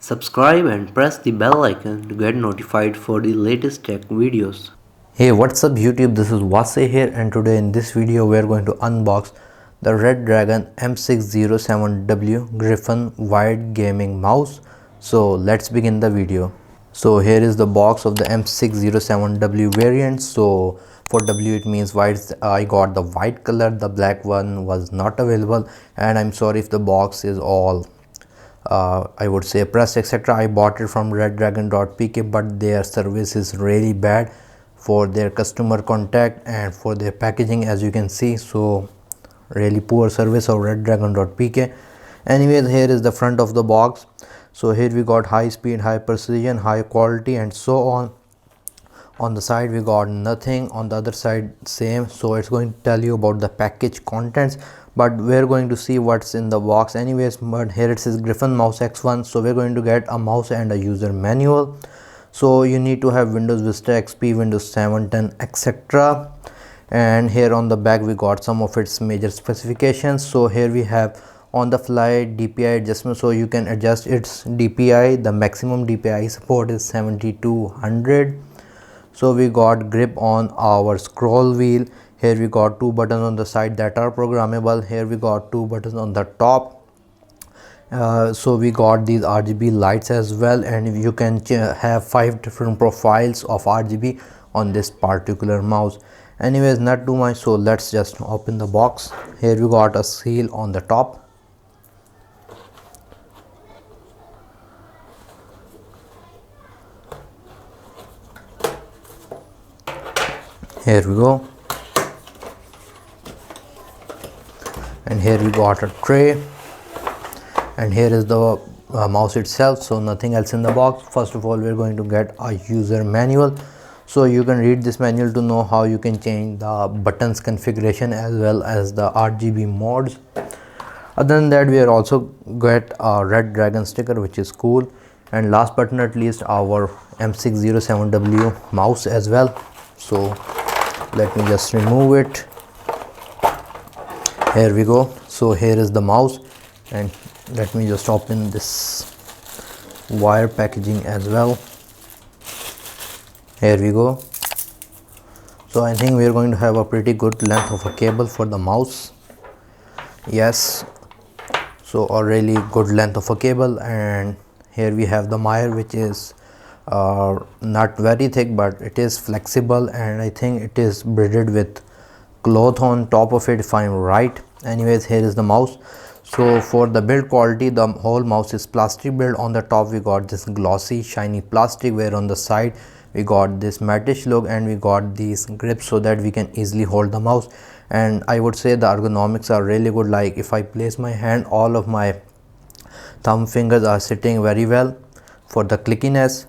Subscribe and press the bell icon to get notified for the latest tech videos. Hey, what's up YouTube, this is Wasay here, and today in this video we are going to unbox the Redragon M607w Griffin wired gaming mouse. So let's begin the video. So here is the box of the M607w variant. So for W it means white. I got the white color, the black one was not available, and I'm sorry if the box is all I would say pressed etc. I bought it from Redragon.pk, but their service is really bad for their customer contact and for their packaging, as you can see. So really poor service of Redragon.pk. Anyways, here is the front of the box. So here we got high speed, high precision, high quality, and so on the side we got nothing, on the other side same. So it's going to tell you about the package contents, but we're going to see what's in the box anyways. But here it says Griffin mouse X1, so we're going to get a mouse and a user manual. So you need to have Windows Vista, XP, Windows 7, 10 etc. And here on the back we got some of its major specifications. So here we have on the fly DPI adjustment, so you can adjust its DPI. The maximum DPI support is 7200. So we got grip on our scroll wheel. Here we got two buttons on the side that are programmable. Here we got two buttons on the top. So we got these RGB lights as well, and you can have 5 different profiles of RGB on this particular mouse. Anyways, not too much, so let's just open the box. Here we got a seal on the top. Here we go, and here we got a tray, and here is the mouse itself. So nothing else in the box. First of all, we're going to get a user manual, so you can read this manual to know how you can change the buttons configuration as well as the RGB modes. Other than that, we are also get a Redragon sticker, which is cool. And last but not least, our M607w mouse as well. So let me just remove it. Here we go. So here is the mouse, and let me just open this wire packaging as well. Here we go. So I think we are going to have a pretty good length of a cable for the mouse. Yes, so a really good length of a cable. And here we have the wire, which is not very thick, but it is flexible, and I think it is braided with cloth on top of it, if I'm right. Anyways, here is the mouse. So for the build quality, the whole mouse is plastic build. On the top we got this glossy shiny plastic, where on the side we got this matte look, and we got these grips so that we can easily hold the mouse. And I would say the ergonomics are really good. Like if I place my hand, all of my thumb fingers are sitting very well. For the clickiness,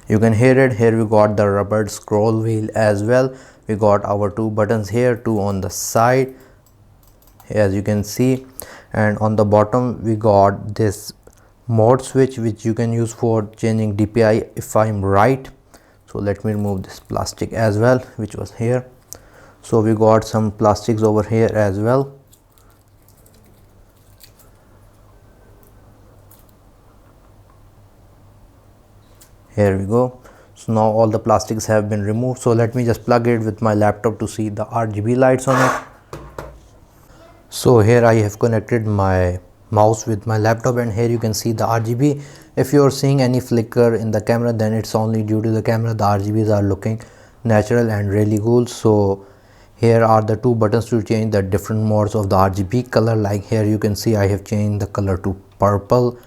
you can hear it. Here we got the rubber scroll wheel as well. We got our two buttons here, two on the side, as you can see. And on the bottom we got this mode switch, which you can use for changing DPI, if I'm right. So let me remove this plastic as well, which was here. So we got some plastics over here as well. Here we go. So now all the plastics have been removed. So let me just plug it with my laptop to see the RGB lights on it. So here I have connected my mouse with my laptop, and here you can see the RGB. If you are seeing any flicker in the camera, then it's only due to the camera. The RGBs are looking natural and really cool. So here are the two buttons to change the different modes of the RGB color. Like here you can see I have changed the color to purple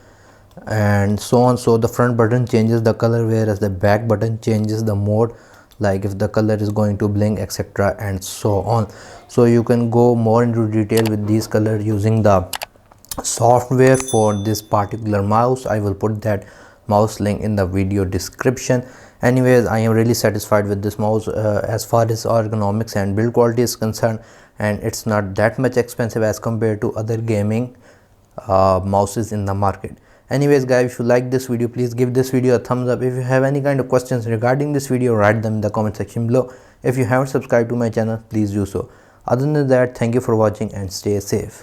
and so on. So the front button changes the color, whereas the back button changes the mode, like if the color is going to blink etc, and so on. So you can go more into detail with these colors using the software for this particular mouse. I will put that mouse link in the video description. Anyways, I am really satisfied with this mouse as far as ergonomics and build quality is concerned, and it's not that much expensive as compared to other gaming mouses in the market. Anyways guys, if you like this video, please give this video a thumbs up. If you have any kind of questions regarding this video, write them in the comment section below. If you haven't subscribed to my channel, please do so. Other than that, thank you for watching and stay safe.